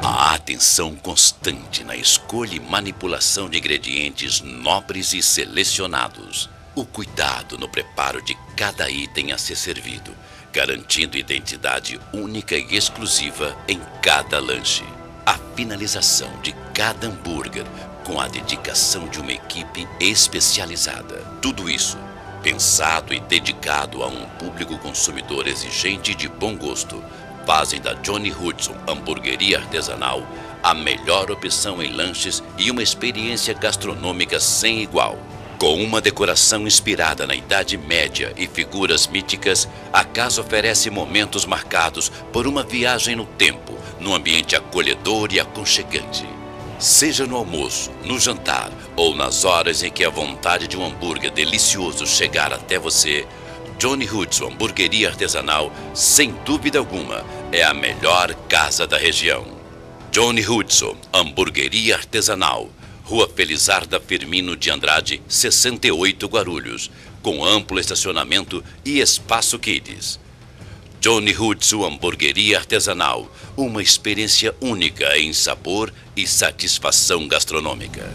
A atenção constante na escolha e manipulação de ingredientes nobres e selecionados. O cuidado no preparo de cada item a ser servido, garantindo identidade única e exclusiva em cada lanche. A finalização de cada hambúrguer com a dedicação de uma equipe especializada. Tudo isso pensado e dedicado a um público consumidor exigente e de bom gosto, fazem da Johnny Hudson Hamburgueria Artesanal a melhor opção em lanches e uma experiência gastronômica sem igual. Com uma decoração inspirada na Idade Média e figuras míticas, a casa oferece momentos marcados por uma viagem no tempo, num ambiente acolhedor e aconchegante. Seja no almoço, no jantar ou nas horas em que a vontade de um hambúrguer delicioso chegar até você, Johnny Hudson Hamburgueria Artesanal, sem dúvida alguma, é a melhor casa da região. Johnny Hudson Hamburgueria Artesanal, Rua Felizarda Firmino de Andrade, 68 Guarulhos, com amplo estacionamento e espaço kids. Johnny Hudson Hamburgueria Artesanal, uma experiência única em sabor e satisfação gastronômica.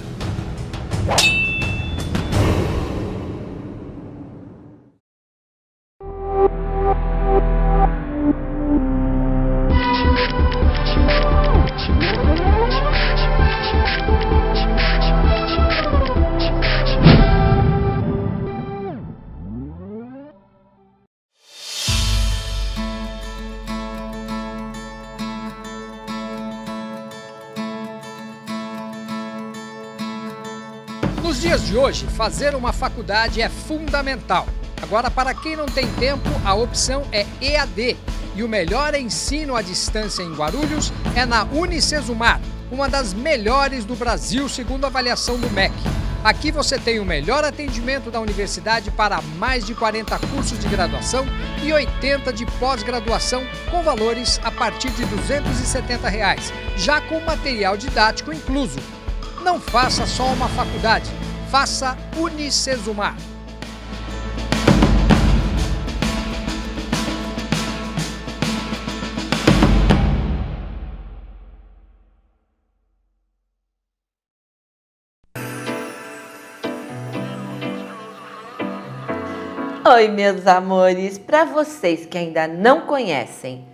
Nos dias de hoje, fazer uma faculdade é fundamental. Agora, para quem não tem tempo, a opção é EAD. E o melhor ensino à distância em Guarulhos é na Unicesumar, uma das melhores do Brasil, segundo a avaliação do MEC. Aqui você tem o melhor atendimento da universidade para mais de 40 cursos de graduação e 80 de pós-graduação, com valores a partir de R$ 270, já com material didático incluso. Não faça só uma faculdade, faça Unicesumar.
Oi, meus amores, para vocês que ainda não conhecem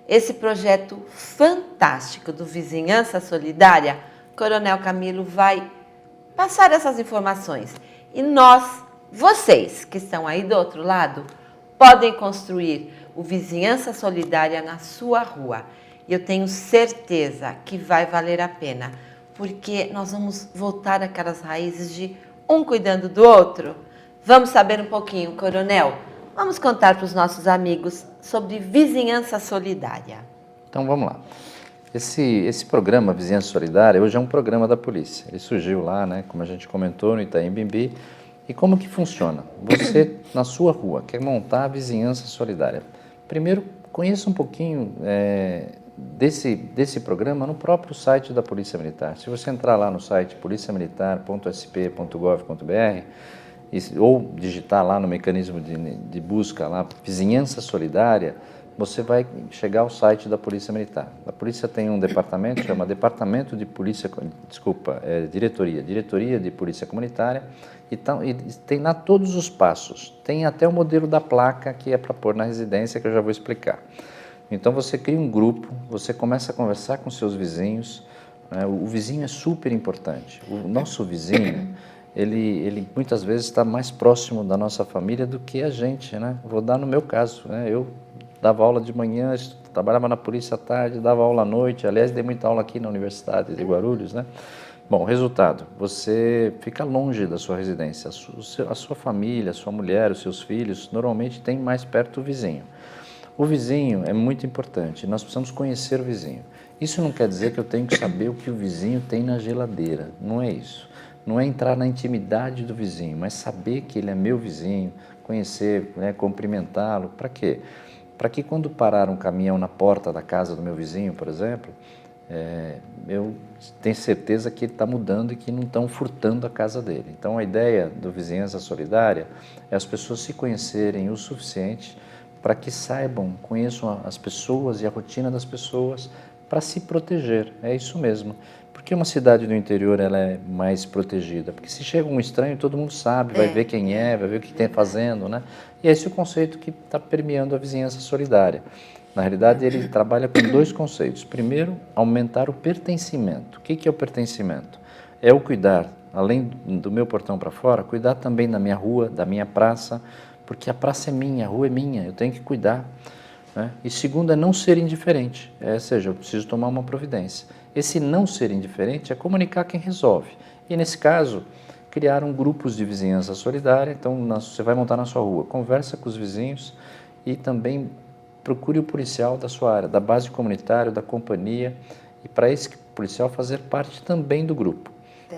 esse projeto fantástico do Vizinhança Solidária, Coronel Camilo vai passar essas informações. E nós, vocês que estão aí do outro lado, podem construir o Vizinhança Solidária na sua rua. E eu tenho certeza que vai valer a pena, porque nós vamos voltar àquelas raízes de um cuidando do outro. Vamos saber um pouquinho, Coronel? Vamos contar para os nossos amigos sobre Vizinhança Solidária.
Então vamos lá. Esse programa Vizinhança Solidária hoje é um programa da polícia. Ele surgiu lá, né, como a gente comentou, no Itaim Bibi. E como que funciona? Você, na sua rua, quer montar a Vizinhança Solidária. Primeiro, conheça um pouquinho desse programa no próprio site da Polícia Militar. Se você entrar lá no site policiamilitar.sp.gov.br ou digitar lá no mecanismo de busca lá, Vizinhança Solidária, você vai chegar ao site da Polícia Militar. A polícia tem um departamento, chama Departamento de Polícia, Diretoria de Polícia Comunitária, e tem lá todos os passos. Tem até o modelo da placa que é para pôr na residência, que eu já vou explicar. Então você cria um grupo, você começa a conversar com seus vizinhos, né? O vizinho é super importante. O nosso vizinho, ele muitas vezes está mais próximo da nossa família do que a gente, né? Vou dar no meu caso, né? Eu dava aula de manhã, trabalhava na polícia à tarde, dava aula à noite. Aliás, dei muita aula aqui na Universidade de Guarulhos, né? Bom, resultado, você fica longe da sua residência. A sua família, a sua mulher, os seus filhos, normalmente tem mais perto o vizinho. O vizinho é muito importante, nós precisamos conhecer o vizinho. Isso não quer dizer que eu tenho que saber o que o vizinho tem na geladeira, não é isso. Não é entrar na intimidade do vizinho, mas saber que ele é meu vizinho, conhecer, né, cumprimentá-lo. Para quê? Para que quando parar um caminhão na porta da casa do meu vizinho, por exemplo, eu tenho certeza que ele está mudando e que não estão furtando a casa dele. Então, a ideia do Vizinhança Solidária é as pessoas se conhecerem o suficiente para que saibam, conheçam as pessoas e a rotina das pessoas para se proteger. É isso mesmo. Porque uma cidade do interior ela é mais protegida? Porque se chega um estranho, todo mundo sabe, vai ver quem é, vai ver o que tem fazendo, né? E é esse o conceito que está permeando a Vizinhança Solidária. Na realidade, ele trabalha com 2 conceitos. Primeiro, aumentar o pertencimento. O que é o pertencimento? É o cuidar, além do meu portão para fora, cuidar também da minha rua, da minha praça, porque a praça é minha, a rua é minha, eu tenho que cuidar. Né? E segundo, é não ser indiferente, ou seja, eu preciso tomar uma providência. Esse não ser indiferente é comunicar quem resolve. E nesse caso, criaram grupos de vizinhança solidária, então você vai montar na sua rua, conversa com os vizinhos e também procure o policial da sua área, da base comunitária, da companhia, e para esse policial fazer parte também do grupo.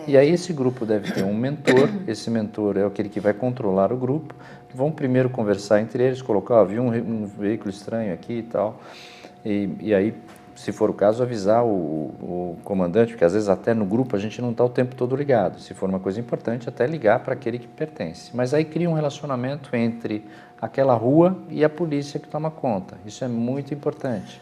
E aí esse grupo deve ter um mentor, esse mentor é aquele que vai controlar o grupo, vão primeiro conversar entre eles, colocar, viu um veículo estranho aqui e tal, e aí, se for o caso, avisar o comandante, porque às vezes até no grupo a gente não está o tempo todo ligado, se for uma coisa importante, até ligar para aquele que pertence. Mas aí cria um relacionamento entre aquela rua e a polícia que toma conta, isso é muito importante.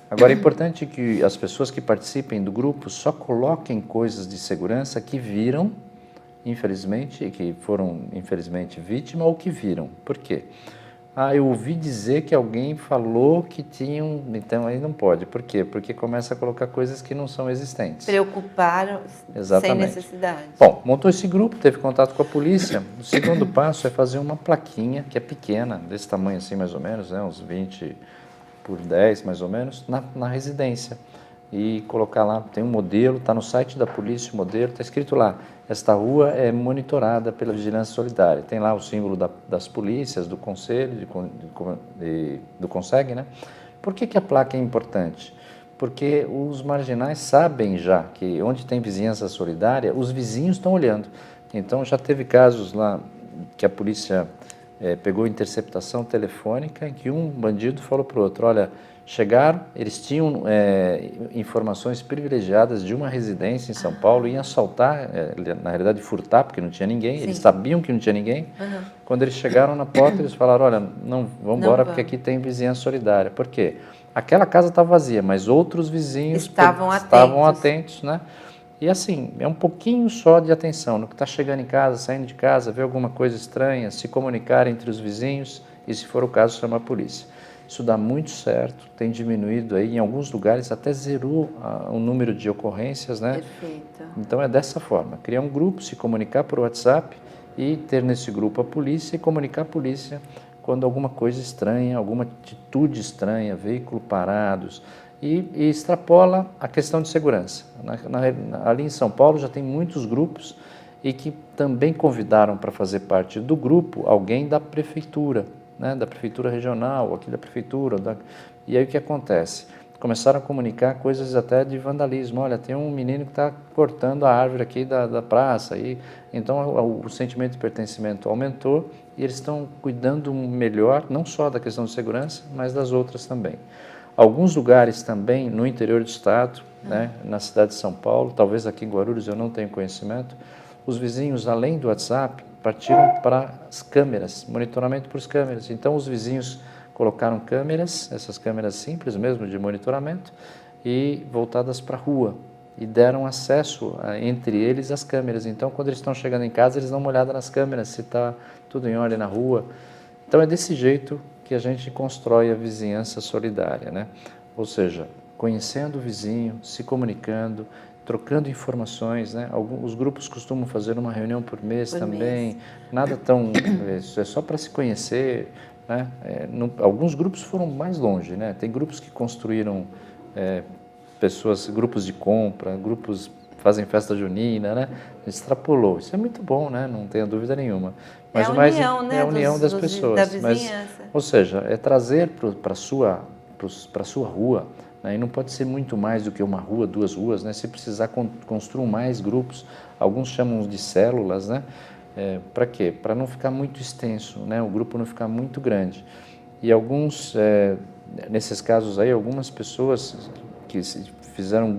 Agora, é importante que as pessoas que participem do grupo só coloquem coisas de segurança que viram, infelizmente, que foram, infelizmente, vítima ou que viram. Por quê? Eu ouvi dizer que alguém falou que tinham... Então, aí não pode. Por quê? Porque começa a colocar coisas que não são existentes.
Preocupar sem necessidade.
Bom, montou esse grupo, teve contato com a polícia. O segundo passo é fazer uma plaquinha, que é pequena, desse tamanho assim mais ou menos, né, uns 20 por 10 mais ou menos, na residência. E colocar lá, tem um modelo, está no site da polícia o modelo, está escrito lá, esta rua é monitorada pela Vigilância Solidária. Tem lá o símbolo das polícias, do conselho, do CONSEG, né? Por que a placa é importante? Porque os marginais sabem já que onde tem vizinhança solidária, os vizinhos estão olhando. Então já teve casos lá que a polícia pegou interceptação telefônica em que um bandido falou para o outro, olha, chegaram, eles tinham informações privilegiadas de uma residência em São Paulo, iam assaltar, na realidade furtar, porque não tinha ninguém, eles sabiam que não tinha ninguém. Quando eles chegaram na porta, eles falaram, olha, não, vamos embora porque aqui tem vizinhança solidária. Por quê? Aquela casa estava vazia, mas outros vizinhos estavam atentos, né? E assim, é um pouquinho só de atenção no que está chegando em casa, saindo de casa, ver alguma coisa estranha, se comunicar entre os vizinhos e, se for o caso, chamar a polícia. Isso dá muito certo, tem diminuído aí, em alguns lugares até zerou o número de ocorrências, né?
Perfeito.
Então é dessa forma, criar um grupo, se comunicar por WhatsApp e ter nesse grupo a polícia e comunicar a polícia quando alguma coisa estranha, alguma atitude estranha, veículo parados, e extrapola a questão de segurança. Ali em São Paulo já tem muitos grupos e que também convidaram para fazer parte do grupo alguém da prefeitura, né, da prefeitura regional, aqui da prefeitura. E aí o que acontece? Começaram a comunicar coisas até de vandalismo. Olha, tem um menino que está cortando a árvore aqui da praça. Então o sentimento de pertencimento aumentou e eles estão cuidando melhor, não só da questão de segurança, mas das outras também. Alguns lugares também no interior do estado, né, na cidade de São Paulo, talvez aqui em Guarulhos eu não tenho conhecimento, os vizinhos, além do WhatsApp, partiram para as câmeras, monitoramento por câmeras. Então os vizinhos colocaram câmeras, essas câmeras simples mesmo de monitoramento, e voltadas para a rua, e deram acesso entre eles às câmeras. Então quando eles estão chegando em casa, eles dão uma olhada nas câmeras, se está tudo em ordem na rua. Então é desse jeito que a gente constrói a vizinhança solidária, né? Ou seja, conhecendo o vizinho, se comunicando, trocando informações, né? Os grupos costumam fazer uma reunião por mês também, nada tão... é só para se conhecer, né? Alguns grupos foram mais longe, né? Tem grupos que construíram grupos de compra, grupos fazem festa junina, né? Extrapolou. Isso é muito bom, né? Não tenha dúvida nenhuma. Mas
né?
É a união das pessoas.
Da vizinhança.
Ou seja, é trazer para a sua rua, né? E não pode ser muito mais do que uma rua, 2 ruas, né? Se precisar, construam mais grupos, alguns chamam de células, né? Para quê? Para não ficar muito extenso, né? O grupo não ficar muito grande. E nesses casos aí, algumas pessoas que fizeram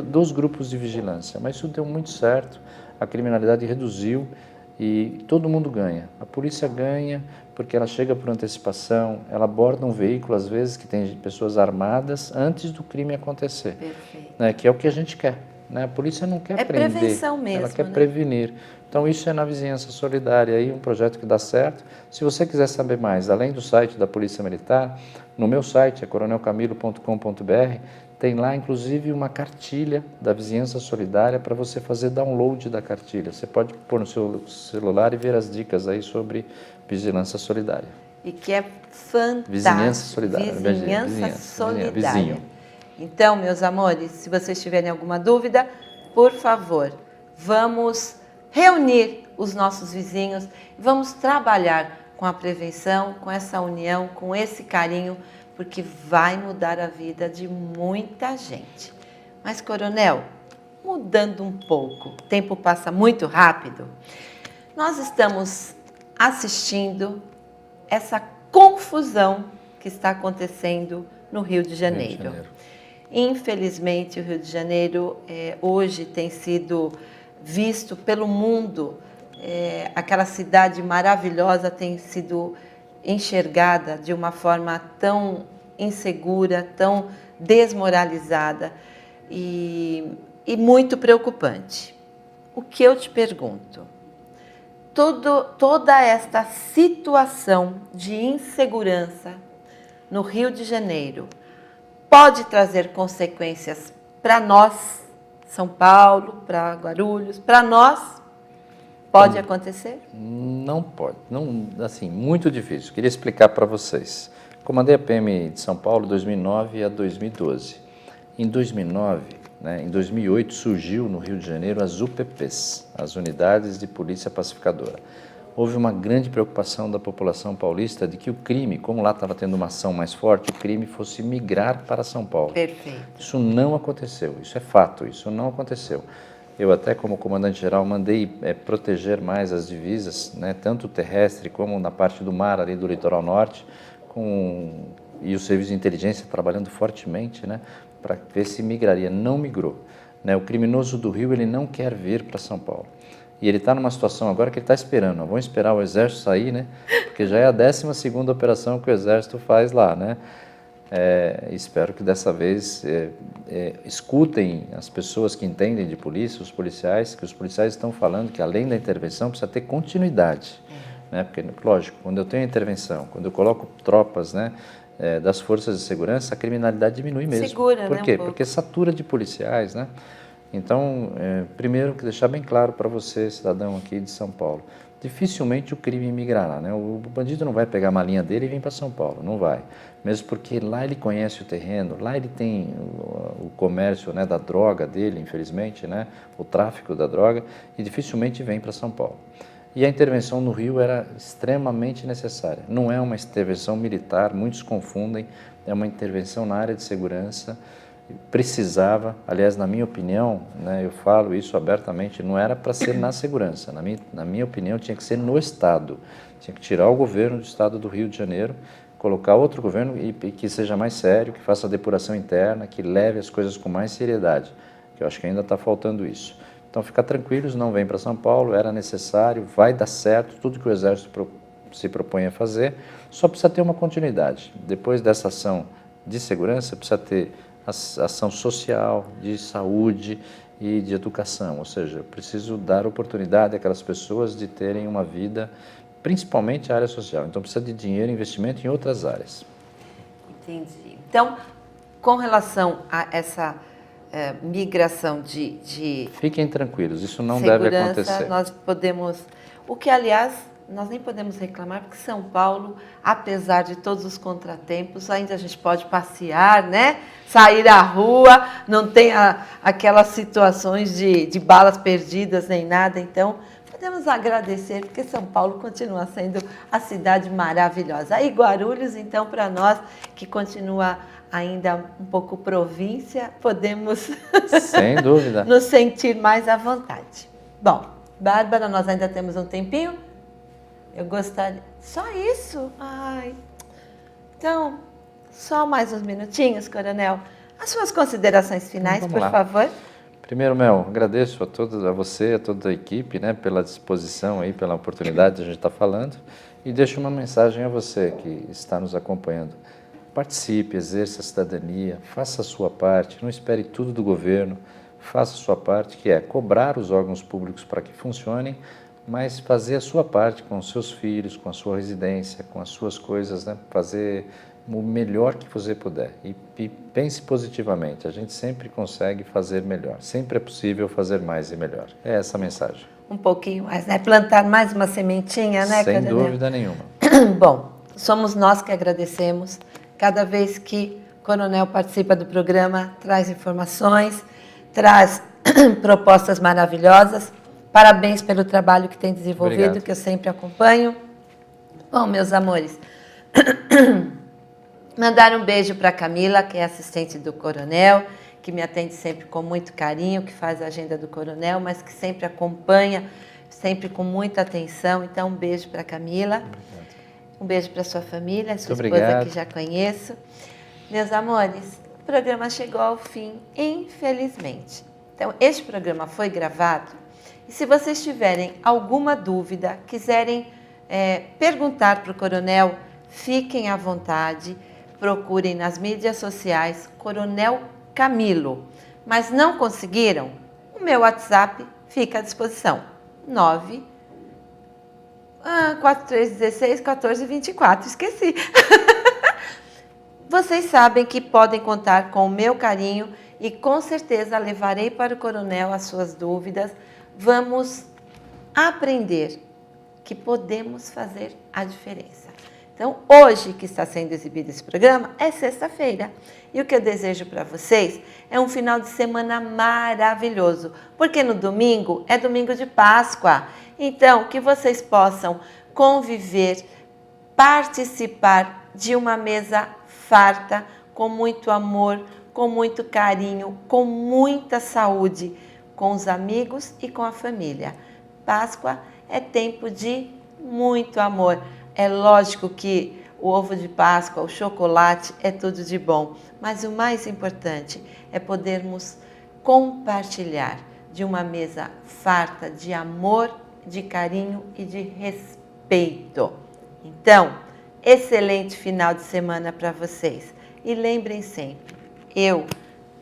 dos grupos de vigilância, mas isso deu muito certo, a criminalidade reduziu e todo mundo ganha. A polícia ganha porque ela chega por antecipação, ela aborda um veículo, às vezes, que tem pessoas armadas antes do crime acontecer.
Perfeito.
Né? Que é o que a gente quer. Né? A polícia não quer prender,
prevenção mesmo,
ela quer
né?
prevenir. Então, isso é na Vizinhança Solidária, aí um projeto que dá certo. Se você quiser saber mais, além do site da Polícia Militar, no meu site, é coronelcamilo.com.br, tem lá, inclusive, uma cartilha da Vizinhança Solidária para você fazer download da cartilha. Você pode pôr no seu celular e ver as dicas aí sobre vigilância solidária.
E que é fantástico.
Vizinhança Solidária.
Vizinhança Solidária.
Vizinho.
Então, meus amores, se vocês tiverem alguma dúvida, por favor, vamos reunir os nossos vizinhos, vamos trabalhar com a prevenção, com essa união, com esse carinho, porque vai mudar a vida de muita gente. Mas, Coronel, mudando um pouco, o tempo passa muito rápido, nós estamos assistindo essa confusão que está acontecendo no Rio de Janeiro. Infelizmente, o Rio de Janeiro hoje tem sido visto pelo mundo, aquela cidade maravilhosa tem sido enxergada de uma forma tão insegura, tão desmoralizada e muito preocupante. O que eu te pergunto? Toda esta situação de insegurança no Rio de Janeiro pode trazer consequências para nós, São Paulo, para Guarulhos, para nós? Pode acontecer?
Não pode. Não, assim, muito difícil. Queria explicar para vocês. Comandei a PM de São Paulo de 2009 a 2012. Em 2009, em 2008, surgiu no Rio de Janeiro as UPPs, as Unidades de Polícia Pacificadora. Houve uma grande preocupação da população paulista de que o crime, como lá estava tendo uma ação mais forte, o crime fosse migrar para São Paulo.
Perfeito.
Isso não aconteceu, isso é fato, isso não aconteceu. Eu até, como comandante-geral, mandei proteger mais as divisas, tanto terrestre como na parte do mar, ali do litoral norte, e o serviço de inteligência trabalhando fortemente, para ver se migraria. Não migrou. O criminoso do Rio, ele não quer vir para São Paulo. E ele está numa situação agora que ele está esperando. Vamos esperar o Exército sair, porque já é a 12ª operação que o Exército faz lá, espero que dessa vez escutem as pessoas que entendem de polícia, os policiais, que os policiais estão falando que além da intervenção precisa ter continuidade. Porque, lógico, quando eu tenho intervenção, quando eu coloco tropas das forças de segurança, a criminalidade diminui mesmo.
Segura,
Por quê?
Um pouco.
Porque satura de policiais, Então, primeiro, deixar bem claro para você, cidadão aqui de São Paulo, dificilmente o crime migrará, O bandido não vai pegar a malinha dele e vir para São Paulo, não vai. Mesmo porque lá ele conhece o terreno, lá ele tem o comércio da droga dele, infelizmente, o tráfico da droga, e dificilmente vem para São Paulo. E a intervenção no Rio era extremamente necessária. Não é uma intervenção militar, muitos confundem, é uma intervenção na área de segurança. Precisava, aliás, na minha opinião, eu falo isso abertamente, não era para ser na segurança, na minha opinião tinha que ser no Estado, tinha que tirar o governo do Estado do Rio de Janeiro, colocar outro governo e que seja mais sério, que faça a depuração interna, que leve as coisas com mais seriedade, que eu acho que ainda está faltando isso. Então, ficar tranquilos, não vem para São Paulo, era necessário, vai dar certo, tudo que o Exército se propõe a fazer, só precisa ter uma continuidade. Depois dessa ação de segurança, precisa ter ação social, de saúde e de educação, ou seja, preciso dar oportunidade àquelas pessoas de terem uma vida, principalmente a área social. Então, precisa de dinheiro e investimento em outras áreas.
Entendi. Então, com relação a essa migração de
Fiquem tranquilos, isso não
segurança,
deve acontecer.
Nós podemos, o que, aliás, nós nem podemos reclamar, porque São Paulo, apesar de todos os contratempos, ainda a gente pode passear, sair à rua, não tem aquelas situações de balas perdidas nem nada. Então, podemos agradecer, porque São Paulo continua sendo a cidade maravilhosa. E Guarulhos, então, para nós, que continua ainda um pouco província, podemos
Sem dúvida.
nos sentir mais à vontade. Bom, Bárbara, nós ainda temos um tempinho? Eu gostaria... Só isso? Ai... Então, só mais uns minutinhos, Coronel. As suas considerações finais,
Vamos
por
lá.
favor.
Primeiro, Mel, agradeço a você, a toda a equipe, né, pela disposição aí, pela oportunidade de a gente estar falando. E deixo uma mensagem a você que está nos acompanhando. Participe, exerça a cidadania, faça a sua parte, não espere tudo do governo, faça a sua parte, que é cobrar os órgãos públicos para que funcionem, mas fazer a sua parte com os seus filhos, com a sua residência, com as suas coisas, né? Fazer o melhor que você puder. E pense positivamente, a gente sempre consegue fazer melhor, sempre é possível fazer mais e melhor. É essa a mensagem.
Um pouquinho mais, né? Plantar mais uma sementinha, né,
Sem
Coronel?
dúvida nenhuma.
Bom, somos nós que agradecemos. Cada vez que o Coronel participa do programa, traz informações, traz propostas maravilhosas. Parabéns pelo trabalho que tem desenvolvido,
Obrigado.
que eu sempre acompanho. Bom, meus amores, mandar um beijo para a Camila, que é assistente do Coronel, que me atende sempre com muito carinho, que faz a agenda do Coronel, mas que sempre acompanha, sempre com muita atenção. Então, um beijo para a Camila.
Obrigado.
Um beijo para sua família, sua
Muito
esposa
obrigado.
que já conheço. Meus amores, o programa chegou ao fim, infelizmente. Então, este programa foi gravado. E se vocês tiverem alguma dúvida, quiserem perguntar para o Coronel, fiquem à vontade, procurem nas mídias sociais Coronel Camilo. Mas não conseguiram? O meu WhatsApp fica à disposição. 4316-1424. Esqueci. Vocês sabem que podem contar com o meu carinho e com certeza levarei para o Coronel as suas dúvidas. Vamos aprender que podemos fazer a diferença. Então, hoje que está sendo exibido esse programa, é sexta-feira. E o que eu desejo para vocês é um final de semana maravilhoso, porque no domingo é domingo de Páscoa. Então, que vocês possam conviver, participar de uma mesa farta, com muito amor, com muito carinho, com muita saúde, com os amigos e com a família. Páscoa é tempo de muito amor. É lógico que o ovo de Páscoa, o chocolate é tudo de bom, mas o mais importante é podermos compartilhar de uma mesa farta de amor, de carinho e de respeito. Então, excelente final de semana para vocês. E lembrem sempre, eu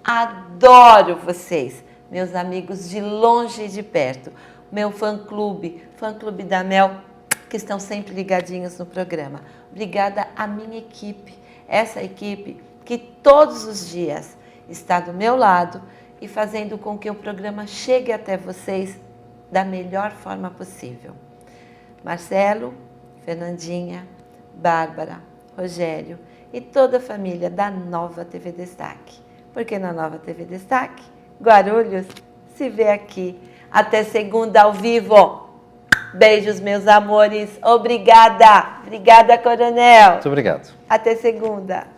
adoro vocês, meus amigos de longe e de perto, meu fã-clube da Mel, que estão sempre ligadinhos no programa. Obrigada à minha equipe, essa equipe que todos os dias está do meu lado e fazendo com que o programa chegue até vocês da melhor forma possível. Marcelo, Fernandinha, Bárbara, Rogério e toda a família da Nova TV Destaque. Porque na Nova TV Destaque, Guarulhos se vê aqui. Até segunda ao vivo. Beijos, meus amores. Obrigada. Obrigada, Coronel.
Muito obrigado.
Até segunda.